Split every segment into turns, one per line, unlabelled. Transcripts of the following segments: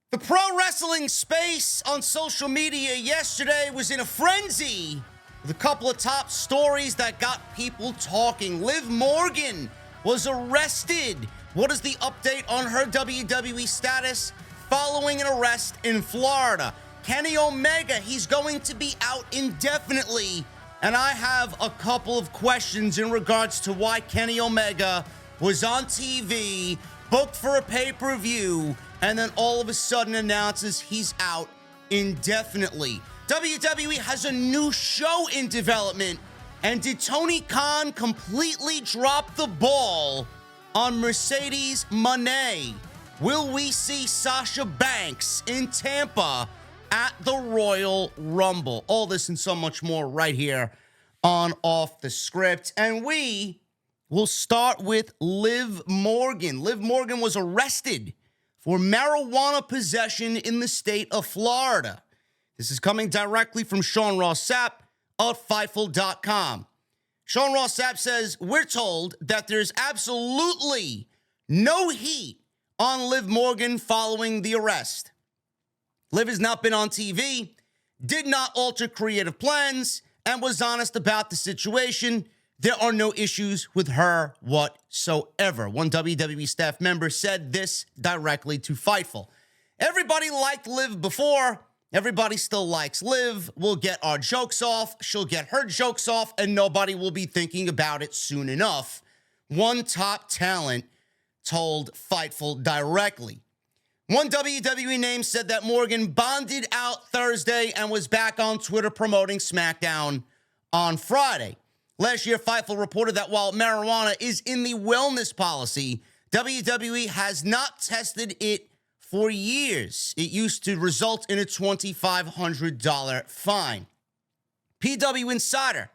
The pro wrestling space on social media yesterday was in a frenzy with a couple of top stories that got people talking. Liv Morgan was arrested. What is the update on her WWE status following an arrest in Florida? Kenny Omega, he's going to be out indefinitely. And I have a couple of questions in regards to why Kenny Omega was on TV, booked for a pay-per-view, and then all of a sudden announces he's out indefinitely. WWE has a new show in development, and did Tony Khan completely drop the ball on Mercedes Mone? Will we see Sasha Banks in Tampa at the Royal Rumble? All this and so much more right here on Off the Script. And we will start with Liv Morgan. Liv Morgan was arrested for marijuana possession in the state of Florida. This is coming directly from Sean Ross Sapp of Fightful.com. Sean Ross Sapp says, we're told that there's absolutely no heat on Liv Morgan following the arrest. Liv has not been on TV, did not alter creative plans, and was honest about the situation. There are no issues with her whatsoever. One WWE staff member said this directly to Fightful. Everybody liked Liv before. Everybody still likes Liv. We'll get our jokes off. She'll get her jokes off, and nobody will be thinking about it soon enough. One top talent told Fightful directly. One WWE name said that Morgan bonded out Thursday and was back on Twitter promoting SmackDown on Friday. Last year, Fightful reported that while marijuana is in the wellness policy, WWE has not tested it for years. It used to result in a $2,500 fine. PW Insider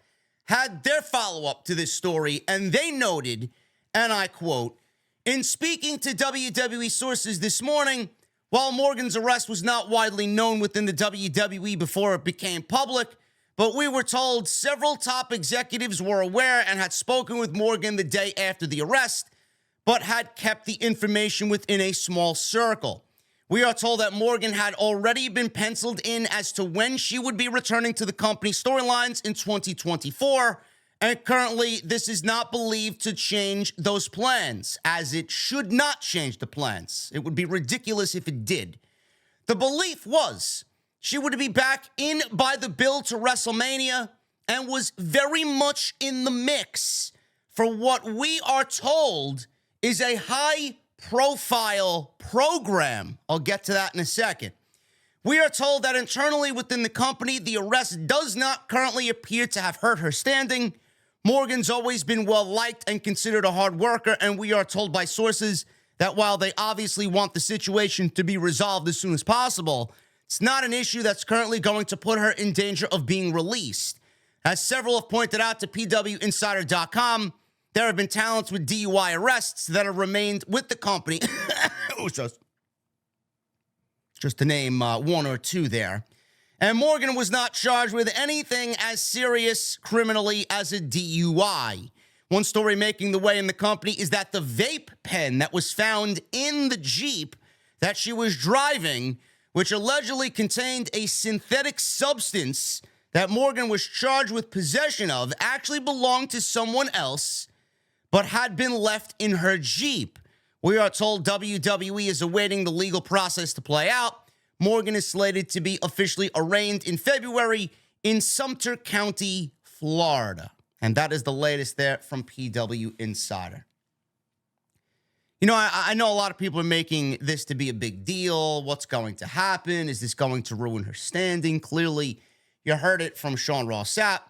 had their follow-up to this story, and they noted, and I quote, in speaking to WWE sources this morning, while Morgan's arrest was not widely known within the WWE before it became public, but we were told several top executives were aware and had spoken with Morgan the day after the arrest, but had kept the information within a small circle. We are told that Morgan had already been penciled in as to when she would be returning to the company storylines in 2024, and currently this is not believed to change those plans, as it should not change the plans. It would be ridiculous if it did. The belief was she would be back in by the build to WrestleMania and was very much in the mix for what we are told is a high-profile program. I'll get to that in a second. We are told that internally within the company, the arrest does not currently appear to have hurt her standing. Morgan's always been well-liked and considered a hard worker, and we are told by sources that while they obviously want the situation to be resolved as soon as possible, it's not an issue that's currently going to put her in danger of being released. As several have pointed out to PWInsider.com, there have been talents with DUI arrests that have remained with the company. just to name one or two there. And Morgan was not charged with anything as serious criminally as a DUI. One story making the way in the company is that the vape pen that was found in the Jeep that she was driving, which allegedly contained a synthetic substance that Morgan was charged with possession of, actually belonged to someone else, but had been left in her Jeep. We are told WWE is awaiting the legal process to play out. Morgan is slated to be officially arraigned in February in Sumter County, Florida. And that is the latest there from PW Insider. You know, I know a lot of people are making this to be a big deal. What's going to happen? Is this going to ruin her standing? Clearly, you heard it from Sean Ross Sapp,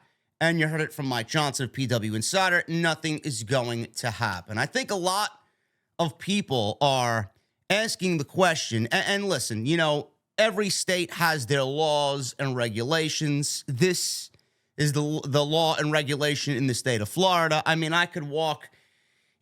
and you heard it from Mike Johnson of PW Insider. Nothing is going to happen. I think a lot of people are asking the question, and listen, you know, every state has their laws and regulations. This is the law and regulation in the state of Florida. I mean, I could walk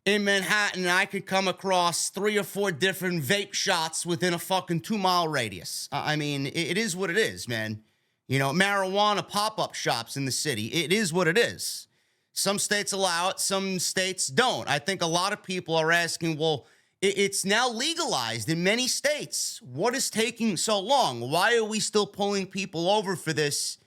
in Manhattan and I could come across 3 or 4 different vape shots within a fucking 2-mile radius. I mean, it is what it is, man. You know, marijuana pop-up shops in the city. It is what it is. Some states allow it, some states don't. I think a lot of people are asking, well, It's now legalized in many states. What is taking so long? Why are we still pulling people over for this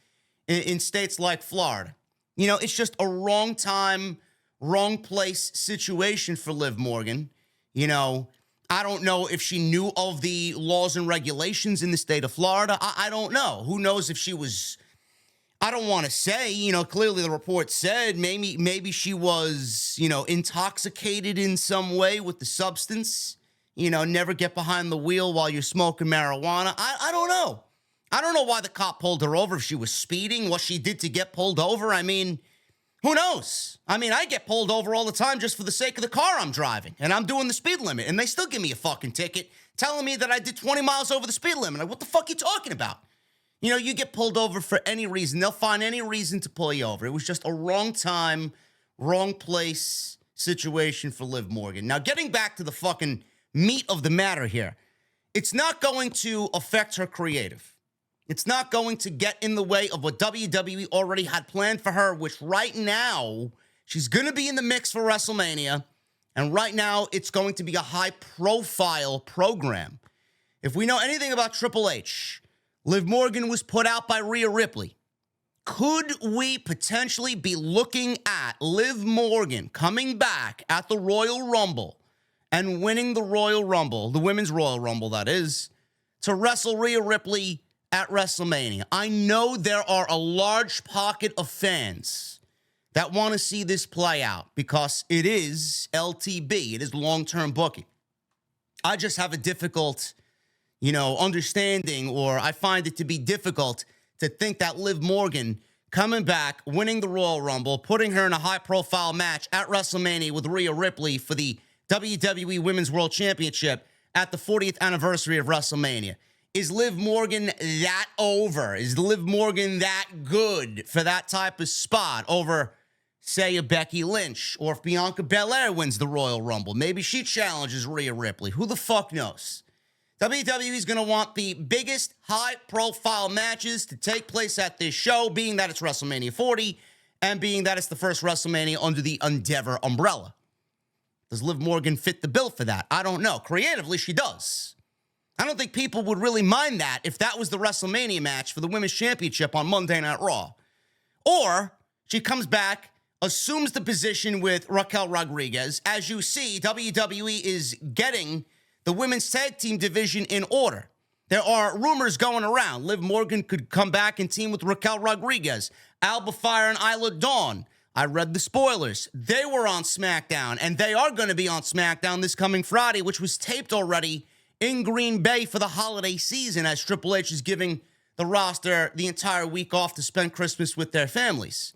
in states like Florida? You know, it's just a wrong time, wrong place situation for Liv Morgan. You know, I don't know if she knew of the laws and regulations in the state of Florida. I don't know. Who knows if she was, I don't want to say, you know, clearly the report said maybe she was, you know, intoxicated in some way with the substance. You know, never get behind the wheel while you're smoking marijuana. I don't know. I don't know why the cop pulled her over, if she was speeding, what she did to get pulled over. I mean, who knows? I mean, I get pulled over all the time just for the sake of the car I'm driving, and I'm doing the speed limit, and they still give me a fucking ticket telling me that I did 20 miles over the speed limit. Like, what the fuck are you talking about? You know, you get pulled over for any reason. They'll find any reason to pull you over. It was just a wrong time, wrong place situation for Liv Morgan. Now, getting back to the fucking meat of the matter here, it's not going to affect her creative. It's not going to get in the way of what WWE already had planned for her, which right now, she's going to be in the mix for WrestleMania. And right now, it's going to be a high-profile program. If we know anything about Triple H, Liv Morgan was put out by Rhea Ripley. Could we potentially be looking at Liv Morgan coming back at the Royal Rumble and winning the Royal Rumble, the Women's Royal Rumble, that is, to wrestle Rhea Ripley at WrestleMania? I know there are a large pocket of fans that want to see this play out because it is LTB. It is long-term booking. I just have a difficult, you know, understanding, or I find it to be difficult to think that Liv Morgan coming back, winning the Royal Rumble, putting her in a high-profile match at WrestleMania with Rhea Ripley for the WWE Women's World Championship at the 40th anniversary of WrestleMania. Is Liv Morgan that over? Is Liv Morgan that good for that type of spot over, say, a Becky Lynch? Or if Bianca Belair wins the Royal Rumble, maybe she challenges Rhea Ripley. Who the fuck knows? WWE is going to want the biggest high-profile matches to take place at this show, being that it's WrestleMania 40 and being that it's the first WrestleMania under the Endeavor umbrella. Does Liv Morgan fit the bill for that? I don't know. Creatively, she does. I don't think people would really mind that if that was the WrestleMania match for the Women's Championship on Monday Night Raw. Or she comes back, assumes the position with Raquel Rodriguez. As you see, WWE is getting the women's tag team division in order. There are rumors going around. Liv Morgan could come back and team with Raquel Rodriguez, Alba Fire and Isla Dawn. I read the spoilers. They were on SmackDown, and they are going to be on SmackDown this coming Friday, which was taped already in Green Bay for the holiday season, as Triple H is giving the roster the entire week off to spend Christmas with their families.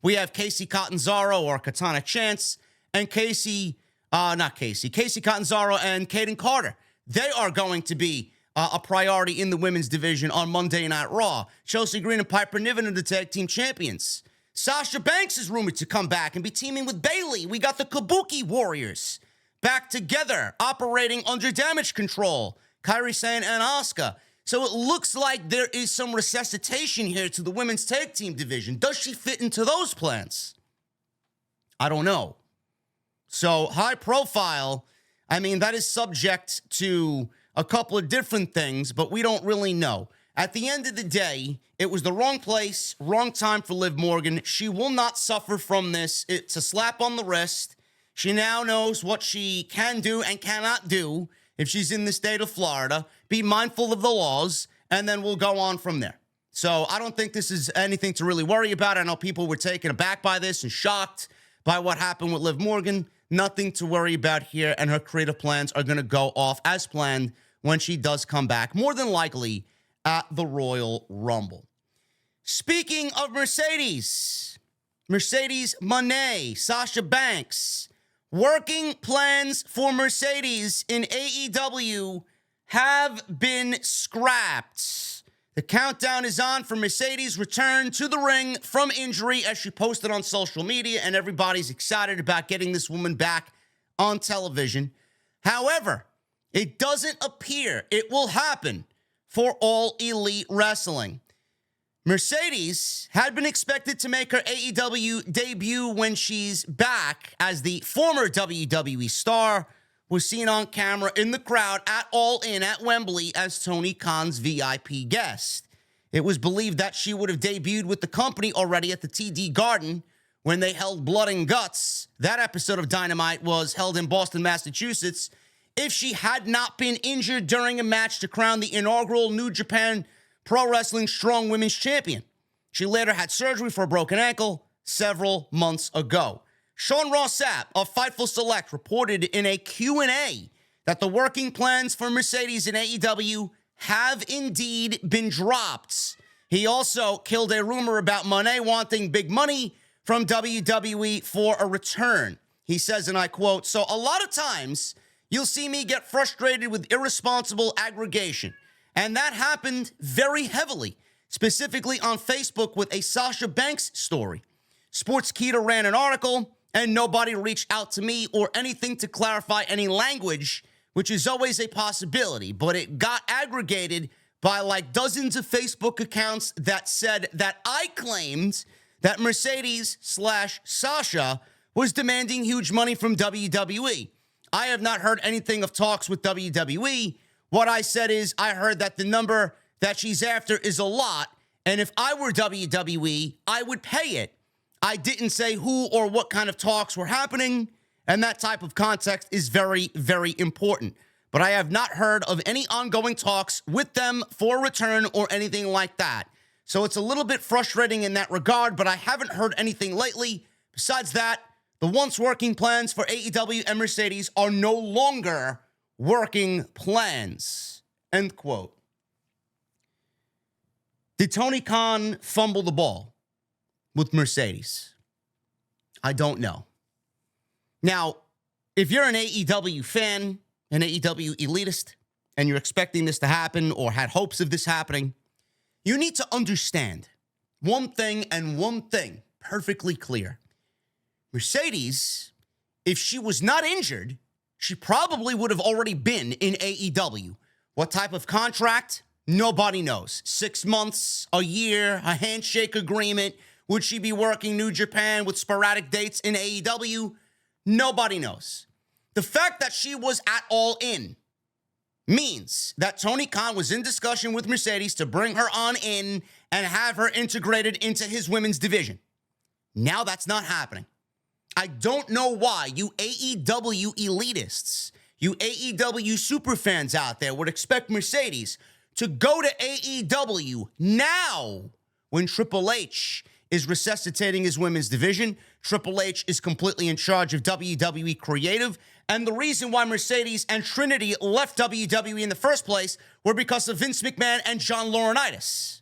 We have Casey Catanzaro, or Katana Chance, and Casey Catanzaro and Kaden Carter. They are going to be a priority in the women's division on Monday Night Raw. Chelsea Green and Piper Niven are the tag team champions. Sasha Banks is rumored to come back and be teaming with Bayley. We got the Kabuki Warriors back together, operating under Damage Control, Kairi Sane and Asuka. So it looks like there is some resuscitation here to the women's tag team division. Does she fit into those plans? I don't know. So high profile, I mean, that is subject to a couple of different things, but we don't really know. At the end of the day, it was the wrong place, wrong time for Liv Morgan. She will not suffer from this. It's a slap on the wrist. She now knows what she can do and cannot do if she's in the state of Florida. Be mindful of the laws, and then we'll go on from there. So I don't think this is anything to really worry about. I know people were taken aback by this and shocked by what happened with Liv Morgan. Nothing to worry about here, and her creative plans are going to go off as planned when she does come back, more than likely at the Royal Rumble. Speaking of Mercedes Mone, Sasha Banks, working plans for Mercedes in AEW have been scrapped. The countdown is on for Mercedes' return to the ring from injury, as she posted on social media, and everybody's excited about getting this woman back on television. However, it doesn't appear it will happen for All Elite Wrestling. Mercedes had been expected to make her AEW debut when she's back as the former WWE star was seen on camera in the crowd at All In at Wembley as Tony Khan's VIP guest. It was believed that she would have debuted with the company already at the TD Garden when they held Blood and Guts. That episode of Dynamite was held in Boston, Massachusetts. If she had not been injured during a match to crown the inaugural New Japan Pro Wrestling Strong Women's Champion. She later had surgery for a broken ankle several months ago. Sean Ross Sapp of Fightful Select reported in a Q&A that the working plans for Mercedes and AEW have indeed been dropped. He also killed a rumor about Monet wanting big money from WWE for a return. He says, and I quote, "So a lot of times you'll see me get frustrated with irresponsible aggregation. And that happened very heavily, specifically on Facebook with a Sasha Banks story. Sportskeeda ran an article and nobody reached out to me or anything to clarify any language, which is always a possibility. But it got aggregated by like dozens of Facebook accounts that said that I claimed that Mercedes/Sasha was demanding huge money from WWE. I have not heard anything of talks with WWE. What I said is I heard that the number that she's after is a lot, and if I were WWE, I would pay it. I didn't say who or what kind of talks were happening, and that type of context is very, very important. But I have not heard of any ongoing talks with them for return or anything like that. So it's a little bit frustrating in that regard, but I haven't heard anything lately. Besides that, the once working plans for AEW and Mercedes are no longer working plans." End quote. Did Tony Khan fumble the ball with Mercedes? I don't know. Now, if you're an AEW fan, an AEW elitist, and you're expecting this to happen or had hopes of this happening, you need to understand one thing and one thing perfectly clear. Mercedes, if she was not injured, she probably would have already been in AEW. What type of contract? Nobody knows. 6 months, a year, a handshake agreement. Would she be working New Japan with sporadic dates in AEW? Nobody knows. The fact that she was at All In means that Tony Khan was in discussion with Mercedes to bring her on in and have her integrated into his women's division. Now that's not happening. I don't know why you AEW elitists, you AEW superfans out there would expect Mercedes to go to AEW now when Triple H is resuscitating his women's division. Triple H is completely in charge of WWE Creative. And the reason why Mercedes and Trinity left WWE in the first place were because of Vince McMahon and John Laurinaitis,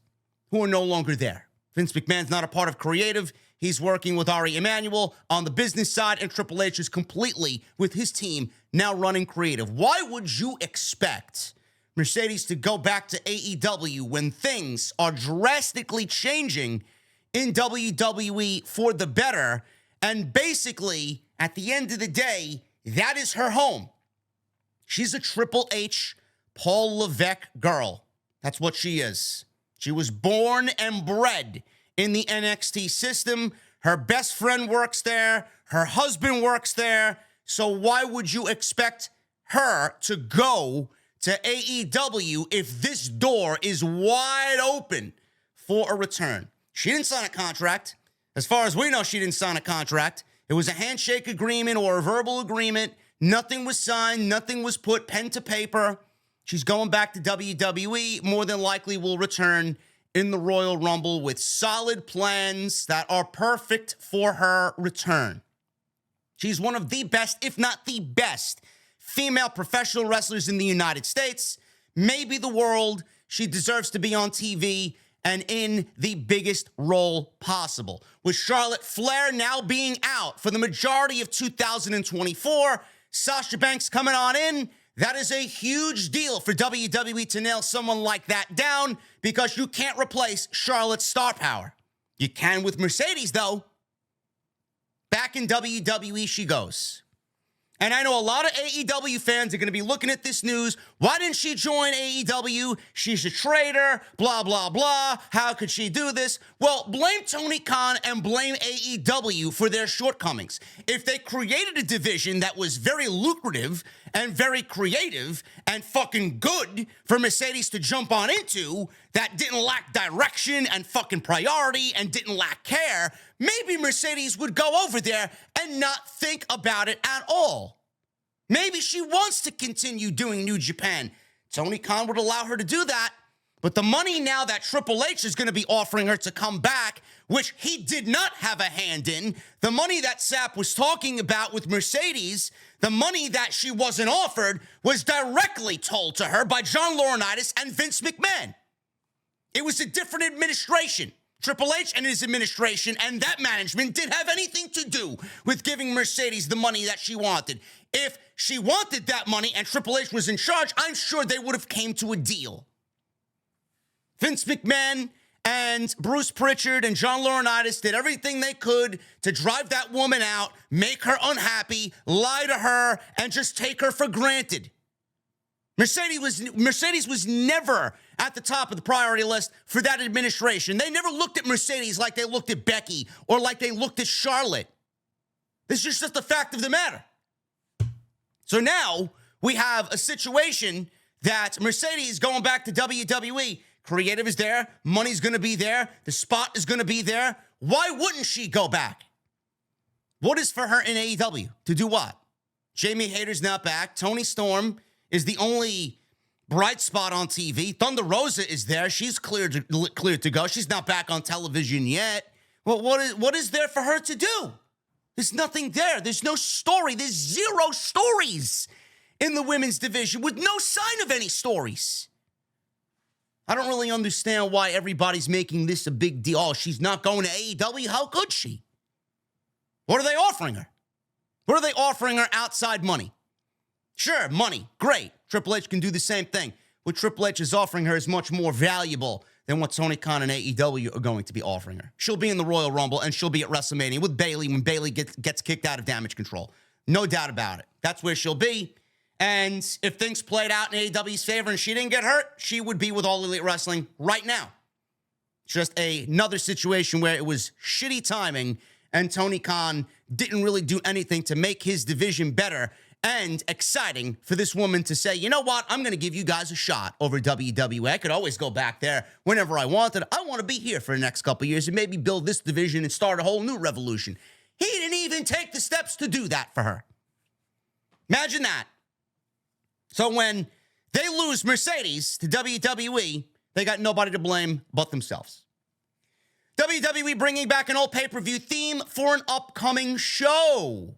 who are no longer there. Vince McMahon's not a part of Creative. He's working with Ari Emanuel on the business side, and Triple H is completely with his team now running Creative. Why would you expect Mercedes to go back to AEW when things are drastically changing in WWE for the better? And basically, at the end of the day, that is her home. She's a Triple H, Paul Levesque girl. That's what she is. She was born and bred in the NXT system. Her best friend works there. Her husband works there. So why would you expect her to go to AEW if this door is wide open for a return? She didn't sign a contract. As far as we know, she didn't sign a contract. It was a handshake agreement or a verbal agreement. Nothing was signed. Nothing was put pen to paper. She's going back to WWE. More than likely will return in the Royal Rumble with solid plans that are perfect for her return. She's one of the best, if not the best, female professional wrestlers in the United States, maybe the world. She deserves to be on TV and in the biggest role possible. With Charlotte Flair now being out for the majority of 2024, Sasha Banks coming on in, that is a huge deal for WWE to nail someone like that down because you can't replace Charlotte's star power. You can with Mercedes, though. Back in WWE she goes. And I know a lot of AEW fans are going to be looking at this news. Why didn't she join AEW? She's a traitor, blah, blah, blah. How could she do this? Well, blame Tony Khan and blame AEW for their shortcomings. If they created a division that was very lucrative and very creative and fucking good for Mercedes to jump on into that didn't lack direction and fucking priority and didn't lack care, maybe Mercedes would go over there and not think about it at all. Maybe she wants to continue doing New Japan. Tony Khan would allow her to do that. But the money now that Triple H is going to be offering her to come back, which he did not have a hand in, the money that Sapp was talking about with Mercedes, the money that she wasn't offered, was directly told to her by John Laurinaitis and Vince McMahon. It was a different administration. Triple H and his administration and that management didn't have anything to do with giving Mercedes the money that she wanted. If she wanted that money and Triple H was in charge, I'm sure they would have came to a deal. Vince McMahon and Bruce Pritchard and John Laurinaitis did everything they could to drive that woman out, make her unhappy, lie to her, and just take her for granted. Mercedes was never at the top of the priority list for that administration. They never looked at Mercedes like they looked at Becky or like they looked at Charlotte. This is just the fact of the matter. So now we have a situation that Mercedes going back to WWE. Creative is there. Money's going to be there. The spot is going to be there. Why wouldn't she go back? What is for her in AEW? To do what? Jamie Hayter's not back. Toni Storm is the only bright spot on TV. Thunder Rosa is there. She's cleared to go. She's not back on television yet. Well, what is there for her to do? There's nothing there. There's no story. There's zero stories in the women's division with no sign of any stories. I don't really understand why everybody's making this a big deal. Oh, she's not going to AEW? How could she? What are they offering her? What are they offering her outside money? Sure, money, great. Triple H can do the same thing. What Triple H is offering her is much more valuable than what Tony Khan and AEW are going to be offering her. She'll be in the Royal Rumble, and she'll be at WrestleMania with Bayley when Bayley gets kicked out of Damage Control. No doubt about it. That's where she'll be. And if things played out in AEW's favor and she didn't get hurt, she would be with All Elite Wrestling right now. Just another situation where it was shitty timing and Tony Khan didn't really do anything to make his division better and exciting for this woman to say, you know what, I'm going to give you guys a shot over WWE. I could always go back there whenever I wanted. I want to be here for the next couple of years and maybe build this division and start a whole new revolution. He didn't even take the steps to do that for her. Imagine that. So when they lose Mercedes to WWE, they got nobody to blame but themselves. WWE bringing back an old pay-per-view theme for an upcoming show.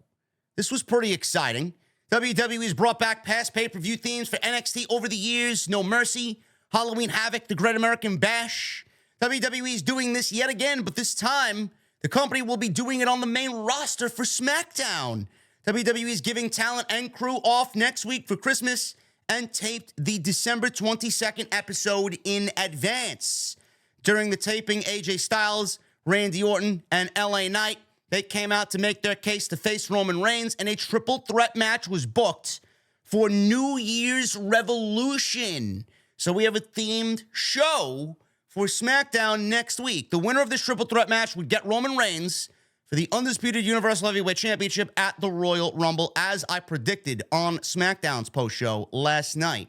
This was pretty exciting. WWE's brought back past pay-per-view themes for NXT over the years. No Mercy, Halloween Havoc, The Great American Bash. WWE's doing this yet again, but this time, the company will be doing it on the main roster for SmackDown. WWE's giving talent and crew off next week for Christmas and taped the December 22nd episode in advance. During the taping, AJ Styles, Randy Orton, and LA Knight, they came out to make their case to face Roman Reigns, and a triple threat match was booked for New Year's Revolution. So we have a themed show for SmackDown next week. The winner of this triple threat match would get Roman Reigns for the Undisputed Universal Heavyweight Championship at the Royal Rumble, as I predicted on SmackDown's post-show last night.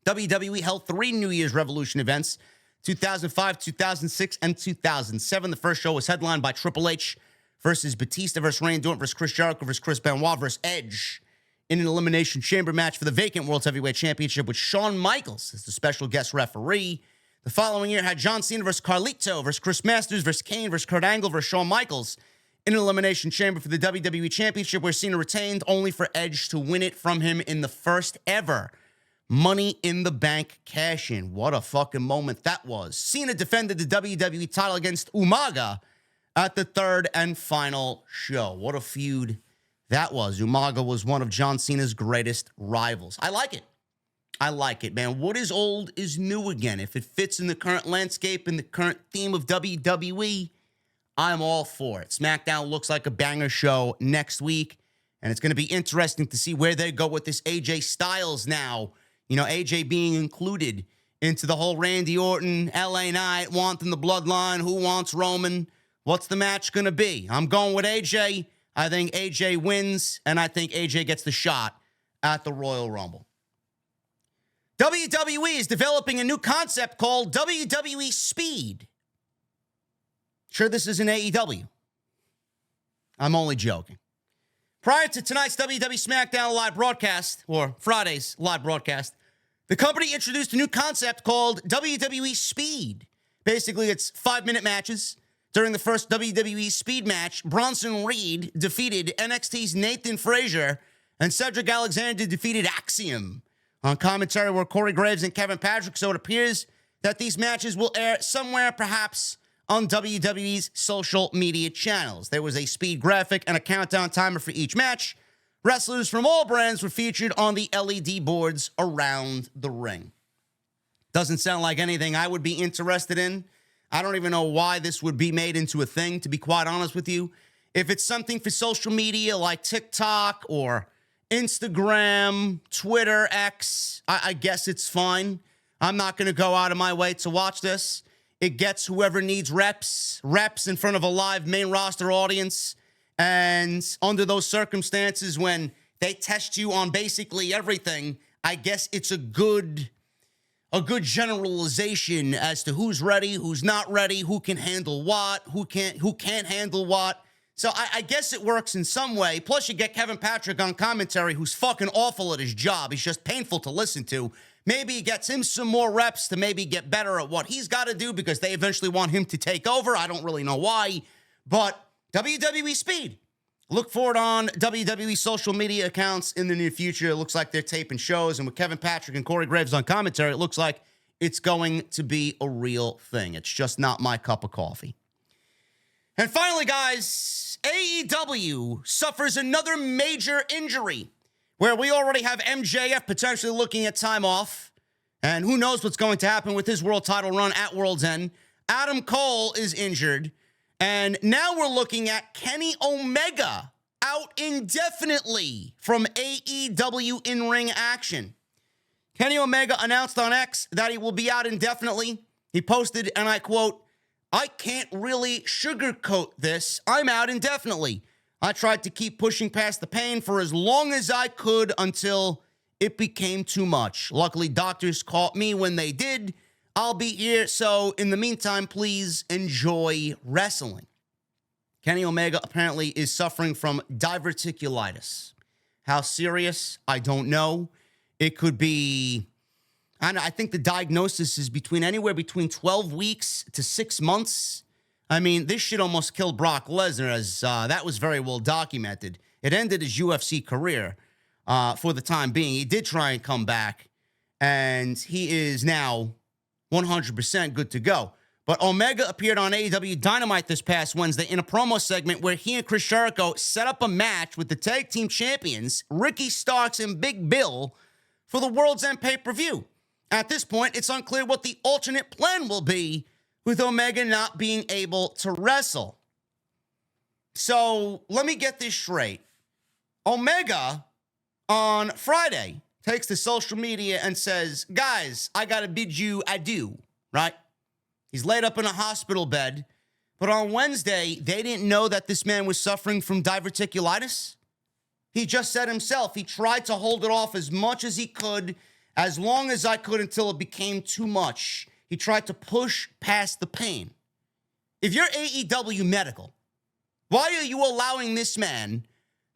WWE held 3 New Year's Revolution events, 2005, 2006, and 2007. The first show was headlined by Triple H versus Batista versus Randy Orton versus Chris Jericho versus Chris Benoit versus Edge in an Elimination Chamber match for the vacant World Heavyweight Championship with Shawn Michaels as the special guest referee. The following year had John Cena versus Carlito versus Chris Masters versus Kane versus Kurt Angle versus Shawn Michaels in an Elimination Chamber for the WWE Championship, where Cena retained only for Edge to win it from him in the first ever Money in the Bank cash-in. What a fucking moment that was. Cena defended the WWE title against Umaga at the third and final show. What a feud that was. Umaga was one of John Cena's greatest rivals. I like it. I like it, man. What is old is new again. If it fits in the current landscape and the current theme of WWE, I'm all for it. SmackDown looks like a banger show next week, and it's going to be interesting to see where they go with this AJ Styles now. You know, AJ being included into the whole Randy Orton, LA Knight, wanting the bloodline, who wants Roman. What's the match going to be? I'm going with AJ. I think AJ wins, and I think AJ gets the shot at the Royal Rumble. WWE is developing a new concept called WWE Speed. Sure, this isn't AEW. I'm only joking. Prior to tonight's WWE SmackDown live broadcast, or Friday's live broadcast, the company introduced a new concept called WWE Speed. Basically, it's 5-minute matches. During the first WWE Speed match, Bronson Reed defeated NXT's Nathan Frazier, and Cedric Alexander defeated Axiom. On commentary were Corey Graves and Kevin Patrick, so it appears that these matches will air somewhere, perhaps on WWE's social media channels. There was a speed graphic and a countdown timer for each match. Wrestlers from all brands were featured on the LED boards around the ring. Doesn't sound like anything I would be interested in. I don't even know why this would be made into a thing, to be quite honest with you. If it's something for social media like TikTok or Instagram, Twitter, X, I guess it's fine. I'm not going to go out of my way to watch this. It gets whoever needs reps in front of a live main roster audience. And under those circumstances, when they test you on basically everything, I guess it's a good generalization as to who's ready, who's not ready, who can handle what, who can't handle what. So I guess it works in some way. Plus, you get Kevin Patrick on commentary, who's fucking awful at his job. He's just painful to listen to. Maybe it gets him some more reps to maybe get better at what he's got to do because they eventually want him to take over. I don't really know why. But WWE Speed. Look for it on WWE social media accounts in the near future. It looks like they're taping shows. And with Kevin Patrick and Corey Graves on commentary, it looks like it's going to be a real thing. It's just not my cup of coffee. And finally, guys, AEW suffers another major injury, where we already have MJF potentially looking at time off. And who knows what's going to happen with his world title run at World's End. Adam Cole is injured. And now we're looking at Kenny Omega out indefinitely from AEW in-ring action. Kenny Omega announced on X that he will be out indefinitely. He posted, and I quote, "I can't really sugarcoat this. I'm out indefinitely. I tried to keep pushing past the pain for as long as I could until it became too much. Luckily, doctors caught me when they did. I'll be here, so in the meantime, please enjoy wrestling." Kenny Omega apparently is suffering from diverticulitis. How serious? I don't know. It could be, I think the diagnosis is anywhere between 12 weeks to 6 months. I mean, this shit almost killed Brock Lesnar, as that was very well documented. It ended his UFC career for the time being. He did try and come back, and he is now 100% good to go. But Omega appeared on AEW Dynamite this past Wednesday in a promo segment where he and Chris Jericho set up a match with the tag team champions, Ricky Starks and Big Bill, for the World's End pay-per-view. At this point, it's unclear what the alternate plan will be, with Omega not being able to wrestle. So let me get this straight. Omega, on Friday, takes to social media and says, "Guys, I got to bid you adieu," right? He's laid up in a hospital bed. But on Wednesday, they didn't know that this man was suffering from diverticulitis. He just said himself, he tried to hold it off as much as he could, as long as I could, until it became too much. He tried to push past the pain. If you're AEW Medical, why are you allowing this man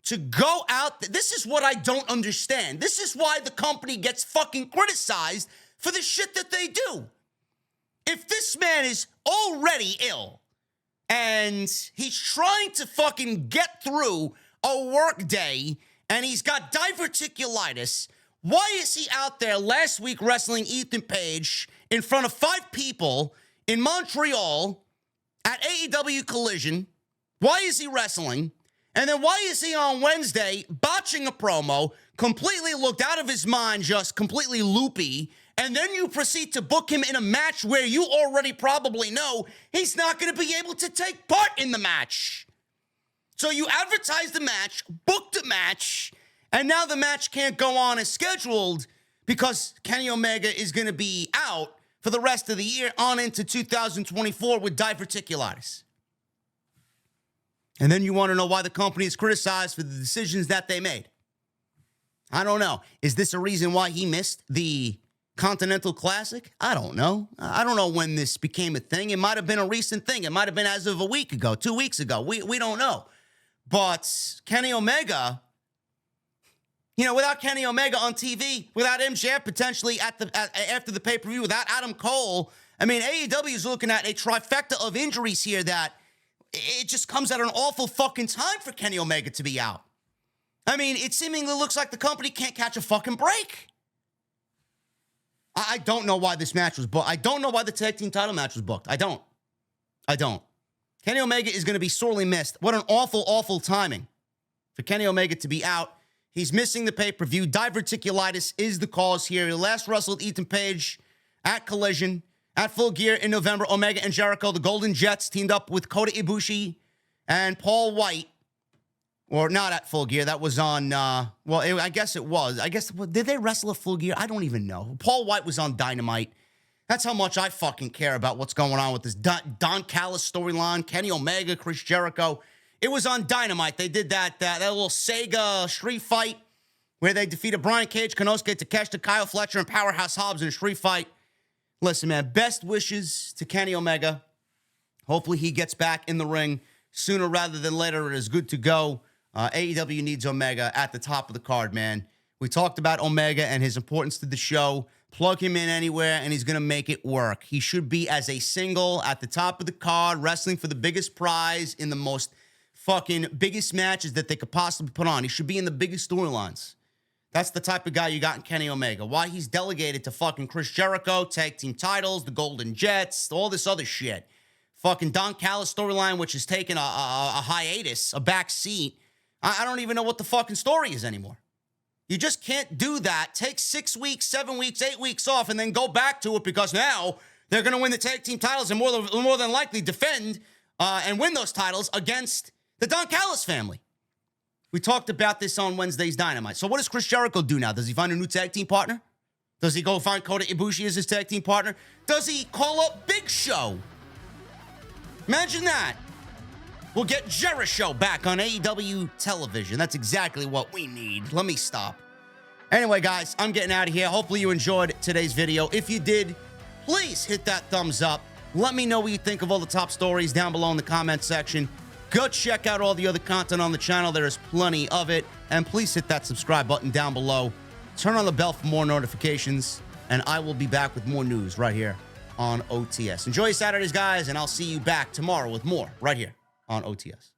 to go out? This is what I don't understand. This is why the company gets fucking criticized for the shit that they do. If this man is already ill and he's trying to fucking get through a work day and he's got diverticulitis, why is he out there last week wrestling Ethan Page in front of 5 people in Montreal at AEW Collision? Why is he wrestling? And then why is he on Wednesday botching a promo, completely looked out of his mind, just completely loopy, and then you proceed to book him in a match where you already probably know he's not going to be able to take part in the match? So you advertised the match, booked the match, and now the match can't go on as scheduled because Kenny Omega is going to be out for the rest of the year on into 2024 with diverticulitis. And then you want to know why the company is criticized for the decisions that they made. I don't know. Is this a reason why he missed the Continental Classic? I don't know. I don't know when this became a thing. It might have been a recent thing. It might have been as of a week ago, 2 weeks ago. We don't know. But Kenny Omega, without Kenny Omega on TV, without MJF potentially after the pay-per-view, without Adam Cole, I mean, AEW is looking at a trifecta of injuries here that it just comes at an awful fucking time for Kenny Omega to be out. I mean, it seemingly looks like the company can't catch a fucking break. I don't know why this match was booked. I don't know why the tag team title match was booked. I don't. Kenny Omega is going to be sorely missed. What an awful, awful timing for Kenny Omega to be out. He's missing the pay-per-view. Diverticulitis is the cause here. He last wrestled Ethan Page at Collision. At Full Gear in November, Omega and Jericho, the Golden Jets, teamed up with Kota Ibushi and Paul White. Or not at Full Gear. That was on, I guess it was. Did they wrestle at Full Gear? I don't even know. Paul White was on Dynamite. That's how much I fucking care about what's going on with this Don Callis storyline, Kenny Omega, Chris Jericho. It was on Dynamite. They did that little Sega street fight where they defeated Brian Cage, Konosuke Takeshita, Kyle Fletcher, and Powerhouse Hobbs in a street fight. Listen, man, best wishes to Kenny Omega. Hopefully he gets back in the ring sooner rather than later. It is good to go. AEW needs Omega at the top of the card, man. We talked about Omega and his importance to the show. Plug him in anywhere, and he's going to make it work. He should be as a single at the top of the card, wrestling for the biggest prize in the most fucking biggest matches that they could possibly put on. He should be in the biggest storylines. That's the type of guy you got in Kenny Omega. Why he's delegated to fucking Chris Jericho, tag team titles, the Golden Jets, all this other shit. Fucking Don Callis storyline, which has taken a hiatus, a back seat. I don't even know what the fucking story is anymore. You just can't do that. Take 6 weeks, 7 weeks, 8 weeks off and then go back to it because now they're going to win the tag team titles and more than likely defend and win those titles against the Don Callis family. We talked about this on Wednesday's Dynamite. So what does Chris Jericho do now? Does he find a new tag team partner? Does he go find Kota Ibushi as his tag team partner? Does he call up Big Show? Imagine that. We'll get Jericho back on AEW television. That's exactly what we need. Let me stop. Anyway, guys, I'm getting out of here. Hopefully you enjoyed today's video. If you did, please hit that thumbs up. Let me know what you think of all the top stories down below in the comment section. Go check out all the other content on the channel. There is plenty of it. And please hit that subscribe button down below. Turn on the bell for more notifications. And I will be back with more news right here on OTS. Enjoy your Saturdays, guys, and I'll see you back tomorrow with more right here on OTS.